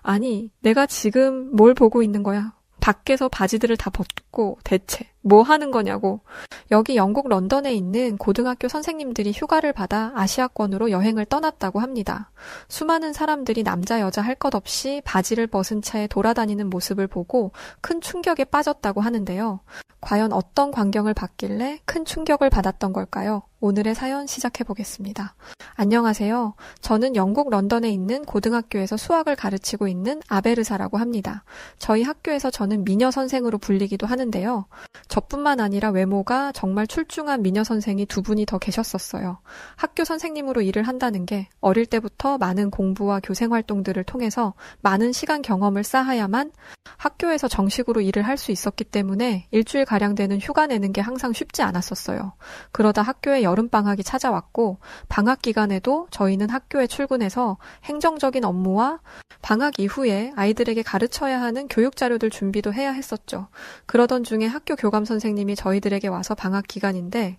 아니, 내가 지금 뭘 보고 있는 거야? 밖에서 바지들을 다 벗고 대체 뭐 하는 거냐고. 여기 영국 런던에 있는 고등학교 선생님들이 휴가를 받아 아시아권으로 여행을 떠났다고 합니다. 수많은 사람들이 남자 여자 할 것 없이 바지를 벗은 채 돌아다니는 모습을 보고 큰 충격에 빠졌다고 하는데요. 과연 어떤 광경을 봤길래 큰 충격을 받았던 걸까요? 오늘의 사연 시작해 보겠습니다. 안녕하세요. 저는 영국 런던에 있는 고등학교에서 수학을 가르치고 있는 아베르사라고 합니다. 저희 학교에서 저는 미녀 선생으로 불리기도 하는데요. 저뿐만 아니라 외모가 정말 출중한 미녀 선생이 두 분이 더 계셨었어요. 학교 선생님으로 일을 한다는 게 어릴 때부터 많은 공부와 교생 활동들을 통해서 많은 시간 경험을 쌓아야만 학교에서 정식으로 일을 할 수 있었기 때문에 일주일가량 되는 휴가 내는 게 항상 쉽지 않았었어요. 그러다 학교에 여름방학이 찾아왔고 방학 기간에도 저희는 학교에 출근해서 행정적인 업무와 방학 이후에 아이들에게 가르쳐야 하는 교육 자료들 준비도 해야 했었죠. 그러던 중에 학교 교감 선생님이 저희들에게 와서 방학 기간인데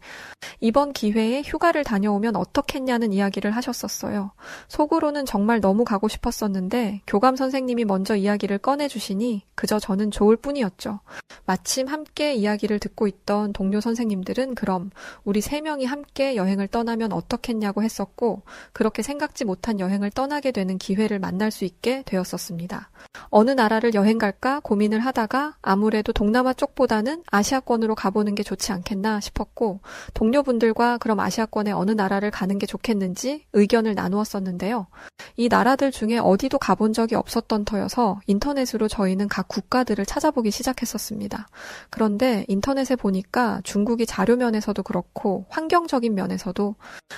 이번 기회에 휴가를 다녀오면 어떻겠냐는 이야기를 하셨었어요. 속으로는 정말 너무 가고 싶었었는데 교감 선생님이 먼저 이야기를 꺼내주시니 그저 저는 좋을 뿐이었죠. 마침 함께 이야기를 듣고 있던 동료 선생님들은 그럼 우리 3명이 함께 여행을 떠나면 어떻겠냐고 했었고 그렇게 생각지 못한 여행을 떠나게 되는 기회를 만날 수 있게 되었었습니다. 어느 나라를 여행 갈까 고민을 하다가 아무래도 동남아 쪽보다는 아시아권으로 가보는 게 좋지 않겠나 싶었고 동료분들과 그럼 아시아권의 어느 나라를 가는 게 좋겠는지 의견을 나누었었는데요. 이 나라들 중에 어디도 가본 적이 없었던 터여서 인터넷으로 저희는 각 국가들을 찾아보기 시작했었습니다. 그런데 인터넷에 보니까 중국이 자료면에서도 그렇고 환경적인 면에서도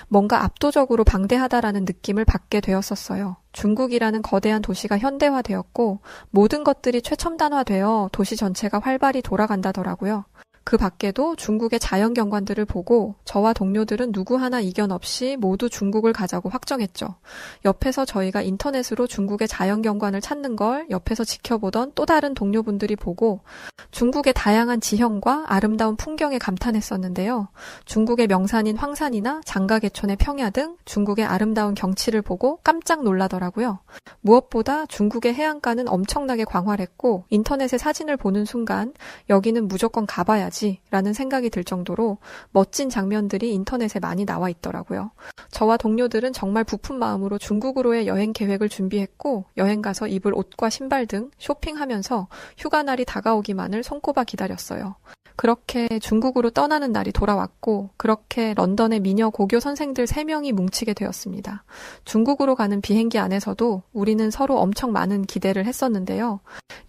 뭔가 압도적으로 방대하다라는 느낌을 받게 되었었어요. 중국이라는 거대한 도시가 현대화되었고 모든 것들이 최첨단화되어 도시 전체가 활발히 돌아간다더라고요. 그 밖에도 중국의 자연 경관들을 보고 저와 동료들은 누구 하나 이견 없이 모두 중국을 가자고 확정했죠. 옆에서 저희가 인터넷으로 중국의 자연 경관을 찾는 걸 옆에서 지켜보던 또 다른 동료분들이 보고 중국의 다양한 지형과 아름다운 풍경에 감탄했었는데요. 중국의 명산인 황산이나 장가계천의 평야 등 중국의 아름다운 경치를 보고 깜짝 놀라더라고요. 무엇보다 중국의 해안가는 엄청나게 광활했고 인터넷에 사진을 보는 순간 여기는 무조건 가봐야지 라는 생각이 들 정도로 멋진 장면들이 인터넷에 많이 나와 있더라고요. 저와 동료들은 정말 부푼 마음으로 중국으로의 여행 계획을 준비했고 여행 가서 입을 옷과 신발 등 쇼핑하면서 휴가날이 다가오기만을 손꼽아 기다렸어요. 그렇게 중국으로 떠나는 날이 돌아왔고 그렇게 런던의 미녀 고교 선생들 3명이 뭉치게 되었습니다. 중국으로 가는 비행기 안에서도 우리는 서로 엄청 많은 기대를 했었는데요.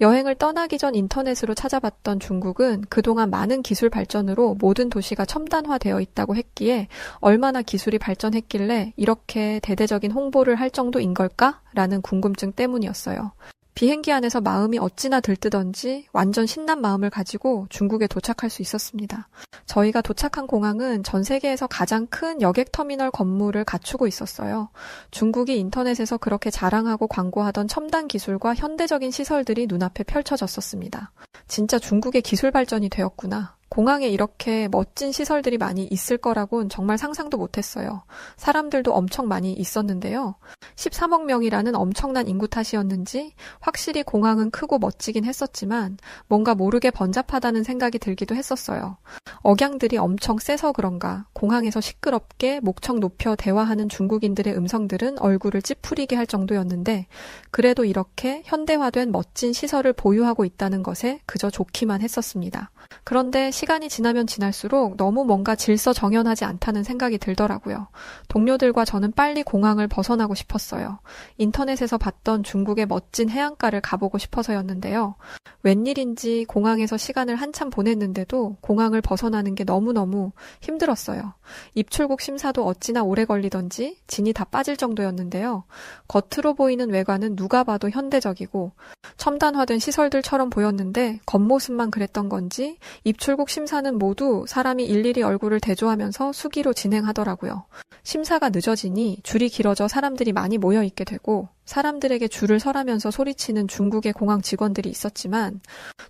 여행을 떠나기 전 인터넷으로 찾아봤던 중국은 그동안 많은 기술 발전으로 모든 도시가 첨단화되어 있다고 했기에 얼마나 기술이 발전했길래 이렇게 대대적인 홍보를 할 정도인 걸까? 라는 궁금증 때문이었어요. 비행기 안에서 마음이 어찌나 들뜨던지 완전 신난 마음을 가지고 중국에 도착할 수 있었습니다. 저희가 도착한 공항은 전 세계에서 가장 큰 여객터미널 건물을 갖추고 있었어요. 중국이 인터넷에서 그렇게 자랑하고 광고하던 첨단 기술과 현대적인 시설들이 눈앞에 펼쳐졌었습니다. 진짜 중국의 기술 발전이 되었구나. 공항에 이렇게 멋진 시설들이 많이 있을 거라고는 정말 상상도 못했어요. 사람들도 엄청 많이 있었는데요. 13억 명이라는 엄청난 인구 탓이었는지 확실히 공항은 크고 멋지긴 했었지만 뭔가 모르게 번잡하다는 생각이 들기도 했었어요. 억양들이 엄청 세서 그런가 공항에서 시끄럽게 목청 높여 대화하는 중국인들의 음성들은 얼굴을 찌푸리게 할 정도였는데 그래도 이렇게 현대화된 멋진 시설을 보유하고 있다는 것에 그저 좋기만 했었습니다. 그런데 시간이 지나면 지날수록 너무 뭔가 질서정연하지 않다는 생각이 들더라고요. 동료들과 저는 빨리 공항을 벗어나고 싶었어요. 인터넷에서 봤던 중국의 멋진 해안가를 가보고 싶어서였는데요. 웬일인지 공항에서 시간을 한참 보냈는데도 공항을 벗어나는 게 너무너무 힘들었어요. 입출국 심사도 어찌나 오래 걸리던지 진이 다 빠질 정도였는데요. 겉으로 보이는 외관은 누가 봐도 현대적이고 첨단화된 시설들처럼 보였는데 겉모습만 그랬던 건지 입출국 심사는 모두 사람이 일일이 얼굴을 대조하면서 수기로 진행하더라고요. 심사가 늦어지니 줄이 길어져 사람들이 많이 모여있게 되고 사람들에게 줄을 서라면서 소리치는 중국의 공항 직원들이 있었지만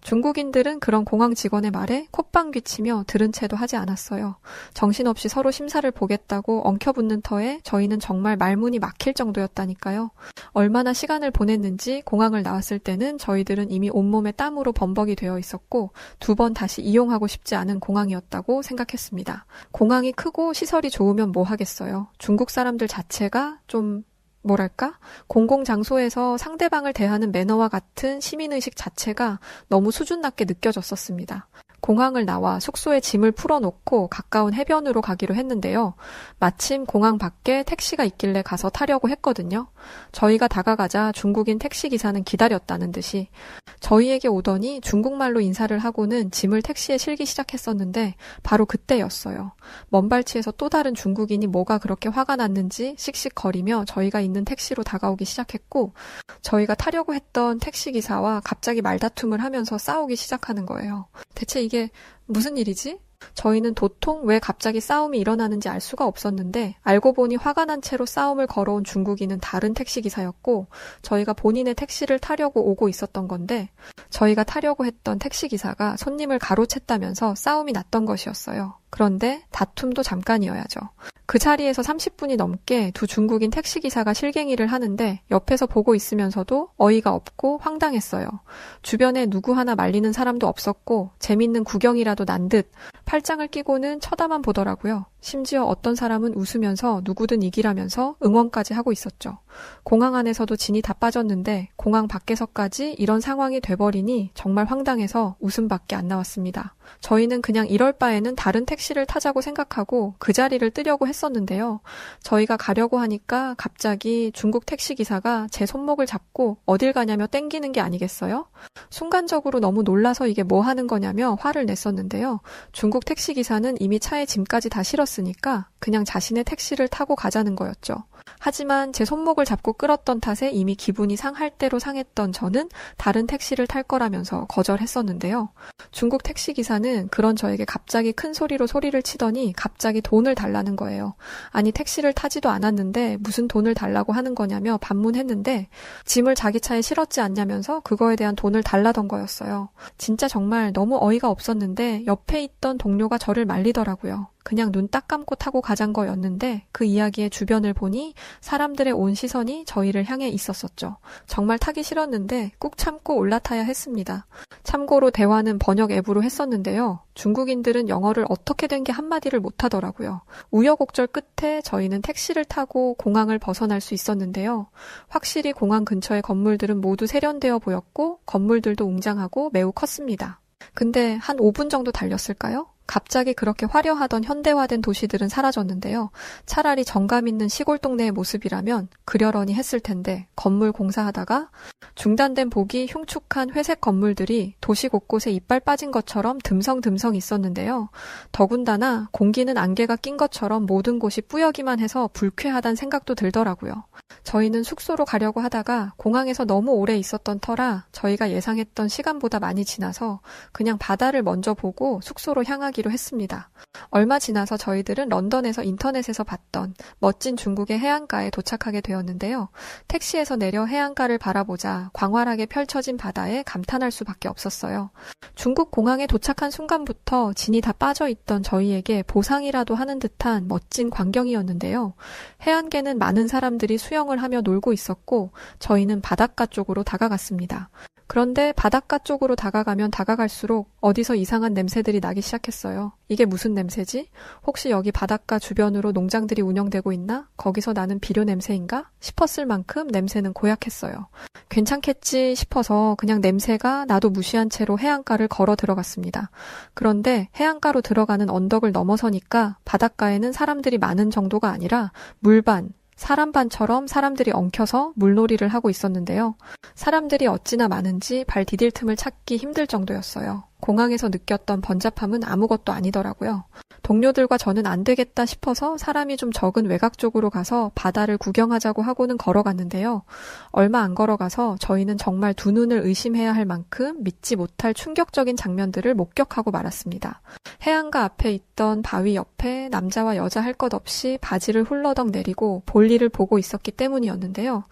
중국인들은 그런 공항 직원의 말에 콧방귀치며 들은 채도 하지 않았어요. 정신없이 서로 심사를 보겠다고 엉켜붙는 터에 저희는 정말 말문이 막힐 정도였다니까요. 얼마나 시간을 보냈는지 공항을 나왔을 때는 저희들은 이미 온몸에 땀으로 범벅이 되어 있었고 2번 다시 이용하고 싶지 않은 공항이었다고 생각했습니다. 공항이 크고 시설이 좋으면 뭐 하겠어요. 중국 사람들 자체가 좀 뭐랄까? 공공장소에서 상대방을 대하는 매너와 같은 시민의식 자체가 너무 수준 낮게 느껴졌었습니다. 공항을 나와 숙소에 짐을 풀어놓고 가까운 해변으로 가기로 했는데요. 마침 공항 밖에 택시가 있길래 가서 타려고 했거든요. 저희가 다가가자 중국인 택시기사는 기다렸다는 듯이 저희에게 오더니 중국말로 인사를 하고는 짐을 택시에 실기 시작했었는데 바로 그때였어요. 먼발치에서 또 다른 중국인이 뭐가 그렇게 화가 났는지 씩씩거리며 저희가 있는 택시로 다가오기 시작했고 저희가 타려고 했던 택시기사와 갑자기 말다툼을 하면서 싸우기 시작하는 거예요. 대체 이게 무슨 일이지? 저희는 도통 왜 갑자기 싸움이 일어나는지 알 수가 없었는데 알고 보니 화가 난 채로 싸움을 걸어온 중국인은 다른 택시기사였고 저희가 본인의 택시를 타려고 오고 있었던 건데 저희가 타려고 했던 택시기사가 손님을 가로챘다면서 싸움이 났던 것이었어요. 그런데 다툼도 잠깐이어야죠. 그 자리에서 30분이 넘게 두 중국인 택시기사가 실갱이를 하는데 옆에서 보고 있으면서도 어이가 없고 황당했어요. 주변에 누구 하나 말리는 사람도 없었고 재밌는 구경이라도 난 듯 팔짱을 끼고는 쳐다만 보더라고요. 심지어 어떤 사람은 웃으면서 누구든 이기라면서 응원까지 하고 있었죠. 공항 안에서도 진이 다 빠졌는데 공항 밖에서까지 이런 상황이 돼버리니 정말 황당해서 웃음밖에 안 나왔습니다. 저희는 그냥 이럴 바에는 다른 택시를 타자고 생각하고 그 자리를 뜨려고 했었는데요. 저희가 가려고 하니까 갑자기 중국 택시기사가 제 손목을 잡고 어딜 가냐며 땡기는 게 아니겠어요? 순간적으로 너무 놀라서 이게 뭐 하는 거냐며 화를 냈었는데요. 중국 택시기사는 이미 차에 짐까지 다 실었으니까 그냥 자신의 택시를 타고 가자는 거였죠. 하지만 제 손목을 잡고 끌었던 탓에 이미 기분이 상할 대로 상했던 저는 다른 택시를 탈 거라면서 거절했었는데요. 중국 택시기사는 그런 저에게 갑자기 큰 소리로 소리를 치더니 갑자기 돈을 달라는 거예요. 아니 택시를 타지도 않았는데 무슨 돈을 달라고 하는 거냐며 반문했는데 짐을 자기 차에 실었지 않냐면서 그거에 대한 돈을 달라던 거였어요. 진짜 정말 너무 어이가 없었는데 옆에 있던 동료가 저를 말리더라고요. 그냥 눈 딱 감고 타고 가잔 거였는데 그 이야기의 주변을 보니 사람들의 온 시선이 저희를 향해 있었었죠. 정말 타기 싫었는데 꾹 참고 올라타야 했습니다. 참고로 대화는 번역 앱으로 했었는데요. 중국인들은 영어를 어떻게 된 게 한마디를 못하더라고요. 우여곡절 끝에 저희는 택시를 타고 공항을 벗어날 수 있었는데요. 확실히 공항 근처의 건물들은 모두 세련되어 보였고 건물들도 웅장하고 매우 컸습니다. 근데 한 5분 정도 달렸을까요? 갑자기 그렇게 화려하던 현대화된 도시들은 사라졌는데요. 차라리 정감 있는 시골 동네의 모습이라면 그려러니 했을 텐데 건물 공사하다가 중단된 보기 흉측한 회색 건물들이 도시 곳곳에 이빨 빠진 것처럼 듬성듬성 있었는데요. 더군다나 공기는 안개가 낀 것처럼 모든 곳이 뿌옇기만 해서 불쾌하다는 생각도 들더라고요. 저희는 숙소로 가려고 하다가 공항에서 너무 오래 있었던 터라 저희가 예상했던 시간보다 많이 지나서 그냥 바다를 먼저 보고 숙소로 향하기로 했습니다. 얼마 지나서 저희들은 런던에서 인터넷에서 봤던 멋진 중국의 해안가에 도착하게 되었는데요. 택시에서 내려 해안가를 바라보자 광활하게 펼쳐진 바다에 감탄할 수밖에 없었어요. 중국 공항에 도착한 순간부터 진이 다 빠져있던 저희에게 보상이라도 하는 듯한 멋진 광경이었는데요. 해안가에는 많은 사람들이 수영을 하며 놀고 있었고 저희는 바닷가 쪽으로 다가갔습니다. 그런데 바닷가 쪽으로 다가가면 다가갈수록 어디서 이상한 냄새들이 나기 시작했어요. 이게 무슨 냄새지? 혹시 여기 바닷가 주변으로 농장들이 운영되고 있나? 거기서 나는 비료 냄새인가? 싶었을 만큼 냄새는 고약했어요. 괜찮겠지 싶어서 그냥 냄새가 나도 무시한 채로 해안가를 걸어 들어갔습니다. 그런데 해안가로 들어가는 언덕을 넘어서니까 바닷가에는 사람들이 많은 정도가 아니라 물반, 사람 반처럼 사람들이 엉켜서 물놀이를 하고 있었는데요. 사람들이 어찌나 많은지 발 디딜 틈을 찾기 힘들 정도였어요. 공항에서 느꼈던 번잡함은 아무것도 아니더라고요. 동료들과 저는 안 되겠다 싶어서 사람이 좀 적은 외곽 쪽으로 가서 바다를 구경하자고 하고는 걸어갔는데요. 얼마 안 걸어가서 저희는 정말 두 눈을 의심해야 할 만큼 믿지 못할 충격적인 장면들을 목격하고 말았습니다. 해안가 앞에 있던 바위 옆에 남자와 여자 할 것 없이 바지를 훌러덩 내리고 볼일을 보고 있었기 때문이었는데요.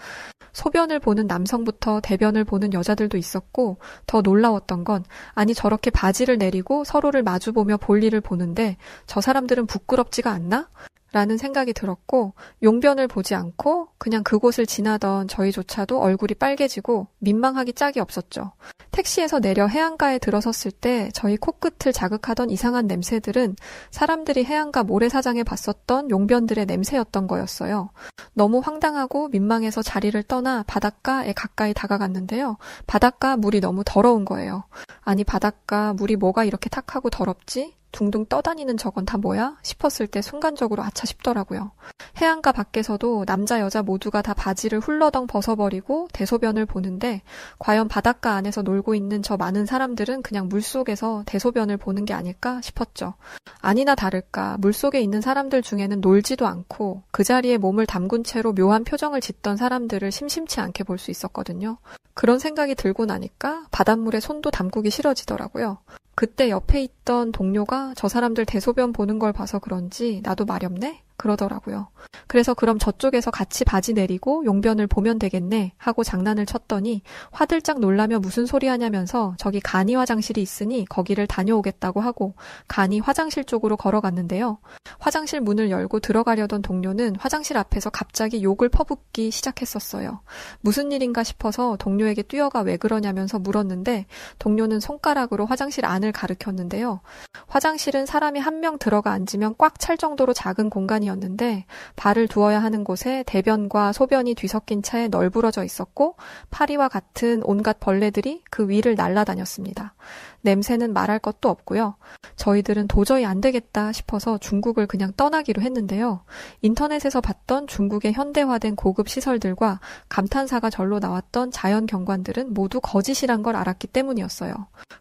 소변을 보는 남성부터 대변을 보는 여자들도 있었고 더 놀라웠던 건 아니 저렇게 바지를 내리고 서로를 마주보며 볼일을 보는데 저 사람들은 부끄럽지가 않나? 라는 생각이 들었고 용변을 보지 않고 그냥 그곳을 지나던 저희조차도 얼굴이 빨개지고 민망하기 짝이 없었죠. 택시에서 내려 해안가에 들어섰을 때 저희 코끝을 자극하던 이상한 냄새들은 사람들이 해안가 모래사장에 봤었던 용변들의 냄새였던 거였어요. 너무 황당하고 민망해서 자리를 떠나 바닷가에 가까이 다가갔는데요. 바닷가 물이 너무 더러운 거예요. 아니 바닷가 물이 뭐가 이렇게 탁하고 더럽지? 둥둥 떠다니는 저건 다 뭐야? 싶었을 때 순간적으로 아차 싶더라고요. 해안가 밖에서도 남자 여자 모두가 다 바지를 훌러덩 벗어버리고 대소변을 보는데 과연 바닷가 안에서 놀고 있는 저 많은 사람들은 그냥 물속에서 대소변을 보는 게 아닐까 싶었죠. 아니나 다를까 물속에 있는 사람들 중에는 놀지도 않고 그 자리에 몸을 담근 채로 묘한 표정을 짓던 사람들을 심심치 않게 볼 수 있었거든요. 그런 생각이 들고 나니까 바닷물에 손도 담그기 싫어지더라고요. 그때 옆에 있던 동료가 저 사람들 대소변 보는 걸 봐서 그런지 나도 마렵네? 그러더라고요. 그래서 그럼 저쪽에서 같이 바지 내리고 용변을 보면 되겠네 하고 장난을 쳤더니 화들짝 놀라며 무슨 소리 하냐면서 저기 간이 화장실이 있으니 거기를 다녀오겠다고 하고 간이 화장실 쪽으로 걸어갔는데요. 화장실 문을 열고 들어가려던 동료는 화장실 앞에서 갑자기 욕을 퍼붓기 시작했었어요. 무슨 일인가 싶어서 동료에게 뛰어가 왜 그러냐면서 물었는데 동료는 손가락으로 화장실 안을 가리켰는데요. 화장실은 사람이 한 명 들어가 앉으면 꽉 찰 정도로 작은 공간이었는데 발을 두어야 하는 곳에 대변과 소변이 뒤섞인 채 널브러져 있었고 파리와 같은 온갖 벌레들이 그 위를 날아다녔습니다. 냄새는 말할 것도 없고요. 저희들은 도저히 안 되겠다 싶어서 중국을 그냥 떠나기로 했는데요. 인터넷에서 봤던 중국의 현대화된 고급 시설들과 감탄사가 절로 나왔던 자연 경관들은 모두 거짓이란 걸 알았기 때문이었어요.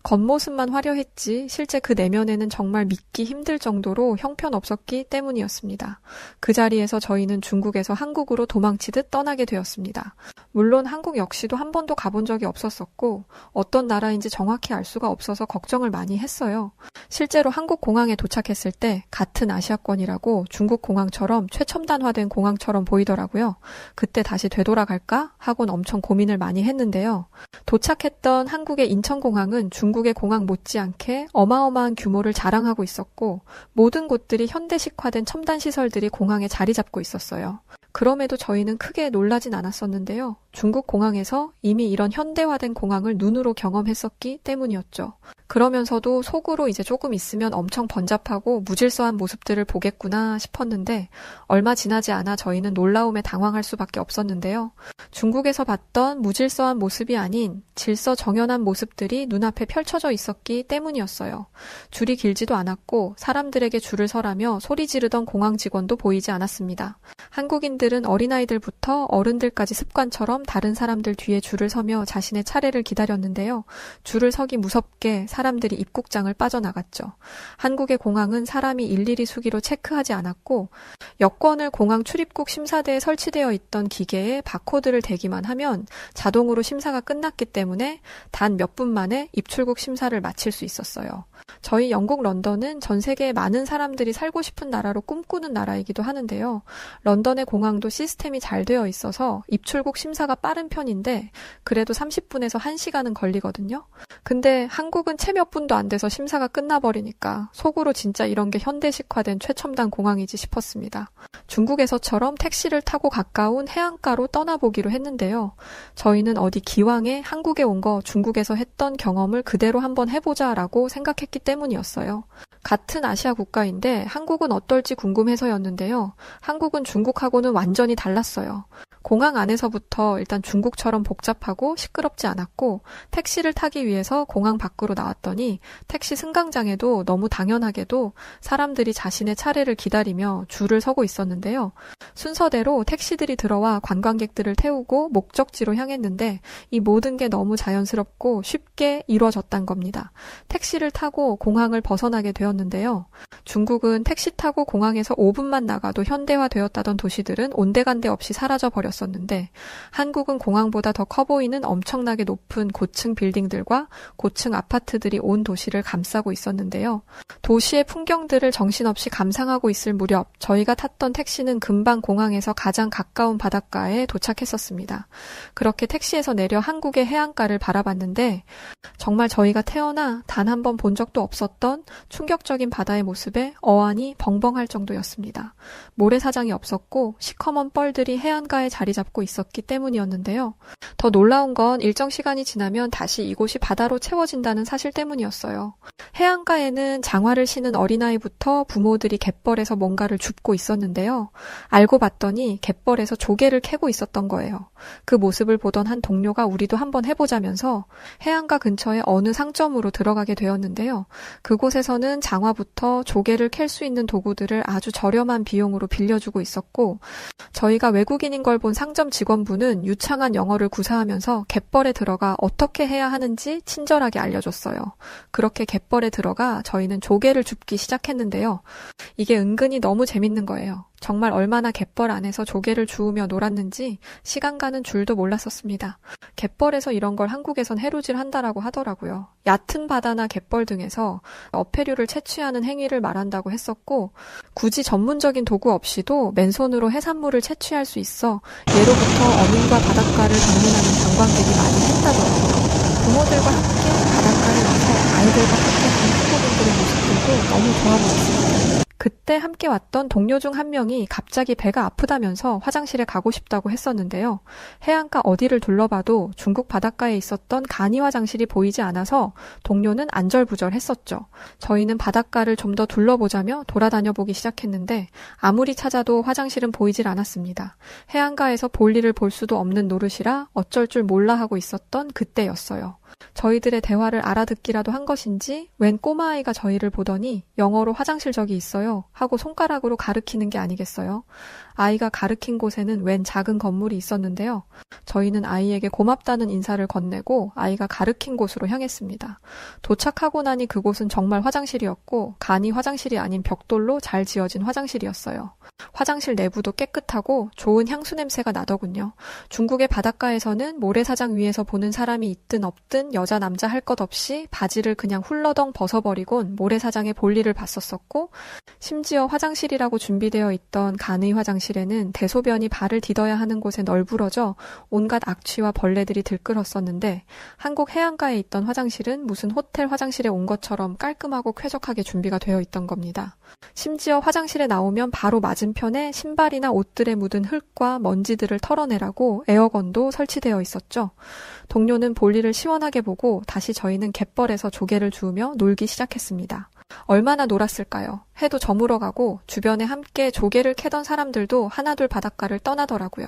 겉모습만 화려했지 실제 그 내면에는 정말 믿기 힘들 정도로 형편없었기 때문이었습니다. 그 자리에서 저희는 중국에서 한국으로 도망치듯 떠나게 되었습니다. 물론 한국 역시도 한 번도 가본 적이 없었었고 어떤 나라인지 정확히 알 수가 없어서 걱정을 많이 했어요. 실제로 한국 공항에 도착했을 때 같은 아시아권이라고 중국 공항처럼 최첨단화된 공항처럼 보이더라고요. 그때 다시 되돌아갈까? 하곤 엄청 고민을 많이 했는데요. 도착했던 한국의 인천공항은 중국의 공항 못지않게 어마어마한 규모를 자랑하고 있었고 모든 곳들이 현대식화된 첨단 시설들이 공항에 자리 잡고 있었어요. 그럼에도 저희는 크게 놀라진 않았었는데요. 중국 공항에서 이미 이런 현대화된 공항을 눈으로 경험했었기 때문이었죠. 그러면서도 속으로 이제 조금 있으면 엄청 번잡하고 무질서한 모습들을 보겠구나 싶었는데 얼마 지나지 않아 저희는 놀라움에 당황할 수밖에 없었는데요. 중국에서 봤던 무질서한 모습이 아닌 질서정연한 모습들이 눈앞에 펼쳐져 있었기 때문이었어요. 줄이 길지도 않았고 사람들에게 줄을 서라며 소리 지르던 공항 직원도 보이지 않았습니다. 한국인들은 어린아이들부터 어른들까지 습관처럼 다른 사람들 뒤에 줄을 서며 자신의 차례를 기다렸는데요. 줄을 서기 무섭게 사람들이 입국장을 빠져나갔죠. 한국의 공항은 사람이 일일이 수기로 체크하지 않았고 여권을 공항 출입국 심사대에 설치되어 있던 기계에 바코드를 대기만 하면 자동으로 심사가 끝났기 때문에 단 몇 분 만에 입출국 심사를 마칠 수 있었어요. 저희 영국 런던은 전 세계에 많은 사람들이 살고 싶은 나라로 꿈꾸는 나라이기도 하는데요. 런던의 공항도 시스템이 잘 되어 있어서 입출국 심사가 빠른 편인데 그래도 30분에서 1시간은 걸리거든요. 근데 한국은 채 몇 분도 안 돼서 심사가 끝나버리니까 속으로 진짜 이런 게 현대식화된 최첨단 공항이지 싶었습니다. 중국에서처럼 택시를 타고 가까운 해안가로 떠나보기로 했는데요. 저희는 어디 기왕에 한국에 온 거 중국에서 했던 경험을 그대로 한번 해보자라고 생각했기 때문이었어요. 같은 아시아 국가인데 한국은 어떨지 궁금해서였는데요. 한국은 중국하고는 완전히 달랐어요. 공항 안에서부터 일단 중국처럼 복잡하고 시끄럽지 않았고 택시를 타기 위해서 공항 밖으로 나왔더니 택시 승강장에도 너무 당연하게도 사람들이 자신의 차례를 기다리며 줄을 서고 있었는데요. 순서대로 택시들이 들어와 관광객들을 태우고 목적지로 향했는데 이 모든 게 너무 자연스럽고 쉽게 쉽게 이루어졌단 겁니다. 택시를 타고 공항을 벗어나게 되었는데요. 중국은 택시 타고 공항에서 5분만 나가도 현대화되었다던 도시들은 온데간데 없이 사라져 버렸었는데 한국은 공항보다 더 커 보이는 엄청나게 높은 고층 빌딩들과 고층 아파트들이 온 도시를 감싸고 있었는데요. 도시의 풍경들을 정신없이 감상하고 있을 무렵 저희가 탔던 택시는 금방 공항에서 가장 가까운 바닷가에 도착했었습니다. 그렇게 택시에서 내려 한국의 해안가를 바라봤는데 정말 저희가 태어나 단 한 번 본 적도 없었던 충격적인 바다의 모습에 어안이 벙벙할 정도였습니다. 모래사장이 없었고 시커먼 뻘들이 해안가에 자리 잡고 있었기 때문이었는데요. 더 놀라운 건 일정 시간이 지나면 다시 이곳이 바다로 채워진다는 사실 때문이었어요. 해안가에는 장화를 신은 어린아이부터 부모들이 갯벌에서 뭔가를 줍고 있었는데요. 알고 봤더니 갯벌에서 조개를 캐고 있었던 거예요. 그 모습을 보던 한 동료가 우리도 한번 해보자면서 해안가 근처의 어느 상점으로 들어가게 되었는데요. 그곳에서는 장화부터 조개를 캘 수 있는 도구들을 아주 저렴한 비용으로 빌려주고 있었고 저희가 외국인인 걸 본 상점 직원분은 유창한 영어를 구사하면서 갯벌에 들어가 어떻게 해야 하는지 친절하게 알려줬어요. 그렇게 갯벌에 들어가 저희는 조개를 줍기 시작했는데요. 이게 은근히 너무 재밌는 거예요. 정말 얼마나 갯벌 안에서 조개를 주우며 놀았는지 시간 가는 줄도 몰랐었습니다. 갯벌에서 이런 걸 한국에선 해루질 한다라고 하더라고요. 얕은 바다나 갯벌 등에서 어패류를 채취하는 행위를 말한다고 했었고 굳이 전문적인 도구 없이도 맨손으로 해산물을 채취할 수 있어 예로부터 어민과 바닷가를 방문하는 관광객이 많이 했다더라고요. 부모들과 함께 바닷가에 와서 아이들과 함께 하는 한국인들의 모습들도 너무 좋아 보였습니다. 그때 함께 왔던 동료 중 한 명이 갑자기 배가 아프다면서 화장실에 가고 싶다고 했었는데요. 해안가 어디를 둘러봐도 중국 바닷가에 있었던 간이 화장실이 보이지 않아서 동료는 안절부절했었죠. 저희는 바닷가를 좀 더 둘러보자며 돌아다녀 보기 시작했는데 아무리 찾아도 화장실은 보이질 않았습니다. 해안가에서 볼일을 볼 수도 없는 노릇이라 어쩔 줄 몰라 하고 있었던 그때였어요. 저희들의 대화를 알아듣기라도 한 것인지 웬 꼬마아이가 저희를 보더니 영어로 화장실 저기 있어요 하고 손가락으로 가리키는 게 아니겠어요. 아이가 가리킨 곳에는 웬 작은 건물이 있었는데요. 저희는 아이에게 고맙다는 인사를 건네고 아이가 가리킨 곳으로 향했습니다. 도착하고 나니 그곳은 정말 화장실이었고 간이 화장실이 아닌 벽돌로 잘 지어진 화장실이었어요. 화장실 내부도 깨끗하고 좋은 향수 냄새가 나더군요. 중국의 바닷가에서는 모래사장 위에서 보는 사람이 있든 없든 여자 남자 할 것 없이 바지를 그냥 훌러덩 벗어버리곤 모래사장에 볼일을 봤었었고 심지어 화장실이라고 준비되어 있던 간의 화장실에는 대소변이 발을 디뎌야 하는 곳에 널브러져 온갖 악취와 벌레들이 들끓었었는데 한국 해안가에 있던 화장실은 무슨 호텔 화장실에 온 것처럼 깔끔하고 쾌적하게 준비가 되어 있던 겁니다. 심지어 화장실에 나오면 바로 맞은편에 신발이나 옷들에 묻은 흙과 먼지들을 털어내라고 에어건도 설치되어 있었죠. 동료는 볼일을 시원하게 보고 다시 저희는 갯벌에서 조개를 주우며 놀기 시작했습니다. 얼마나 놀았을까요? 해도 저물어가고 주변에 함께 조개를 캐던 사람들도 하나둘 바닷가를 떠나더라고요.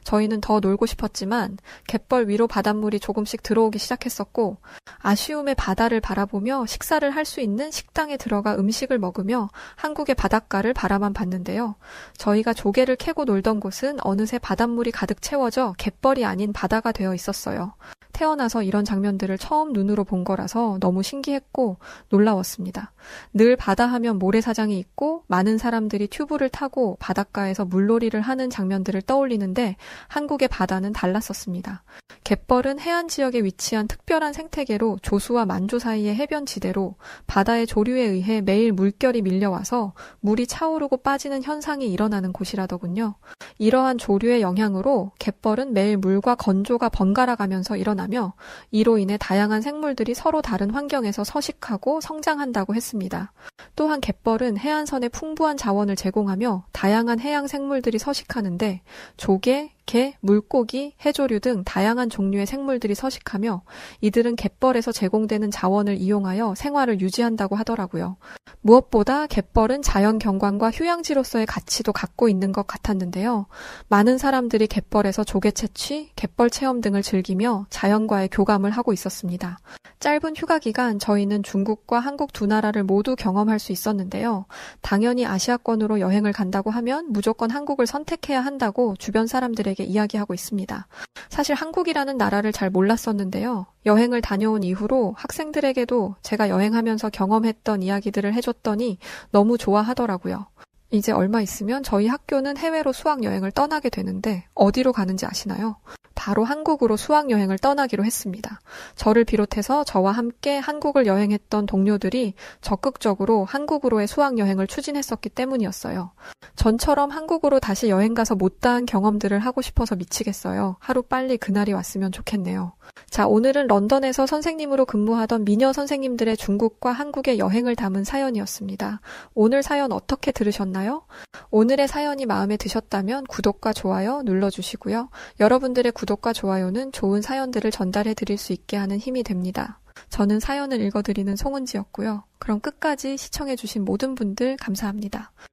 저희는 더 놀고 싶었지만 갯벌 위로 바닷물이 조금씩 들어오기 시작했었고 아쉬움의 바다를 바라보며 식사를 할 수 있는 식당에 들어가 음식을 먹으며 한국의 바닷가를 바라만 봤는데요. 저희가 조개를 캐고 놀던 곳은 어느새 바닷물이 가득 채워져 갯벌이 아닌 바다가 되어 있었어요. 태어나서 이런 장면들을 처음 눈으로 본 거라서 너무 신기했고 놀라웠습니다. 늘 바다 하면 모래사장이 있고 많은 사람들이 튜브를 타고 바닷가에서 물놀이를 하는 장면들을 떠올리는데 한국의 바다는 달랐었습니다. 갯벌은 해안 지역에 위치한 특별한 생태계로 조수와 만조 사이의 해변지대로 바다의 조류에 의해 매일 물결이 밀려와서 물이 차오르고 빠지는 현상이 일어나는 곳이라더군요. 이러한 조류의 영향으로 갯벌은 매일 물과 건조가 번갈아 가면서 일어나며 이로 인해 다양한 생물들이 서로 다른 환경에서 서식하고 성장한다고 했습니다. 또한 갯벌은 해안선에 풍부한 자원을 제공하며 다양한 해양 생물들이 서식하는데 조개, 게, 물고기, 해조류 등 다양한 종류의 생물들이 서식하며 이들은 갯벌에서 제공되는 자원을 이용하여 생활을 유지한다고 하더라고요. 무엇보다 갯벌은 자연 경관과 휴양지로서의 가치도 갖고 있는 것 같았는데요. 많은 사람들이 갯벌에서 조개 채취, 갯벌 체험 등을 즐기며 자연과의 교감을 하고 있었습니다. 짧은 휴가 기간 저희는 중국과 한국 두 나라를 모두 경험할 수 있었는데요. 당연히 아시아권으로 여행을 간다고 하면 무조건 한국을 선택해야 한다고 주변 사람들에게 저에게 이야기하고 있습니다. 사실 한국이라는 나라를 잘 몰랐었는데요. 여행을 다녀온 이후로 학생들에게도 제가 여행하면서 경험했던 이야기들을 해줬더니 너무 좋아하더라고요. 이제 얼마 있으면 저희 학교는 해외로 수학여행을 떠나게 되는데 어디로 가는지 아시나요? 바로 한국으로 수학여행을 떠나기로 했습니다. 저를 비롯해서 저와 함께 한국을 여행했던 동료들이 적극적으로 한국으로의 수학여행을 추진했었기 때문이었어요. 전처럼 한국으로 다시 여행 가서 못다한 경험들을 하고 싶어서 미치겠어요. 하루빨리 그날이 왔으면 좋겠네요. 자, 오늘은 런던에서 선생님으로 근무하던 미녀 선생님들의 중국과 한국의 여행을 담은 사연이었습니다. 오늘 사연 어떻게 들으셨나요? 오늘의 사연이 마음에 드셨다면 구독과 좋아요 눌러주시고요. 여러분들의 구독과 좋아요는 좋은 사연들을 전달해 드릴 수 있게 하는 힘이 됩니다. 저는 사연을 읽어드리는 송은지였고요. 그럼 끝까지 시청해주신 모든 분들 감사합니다.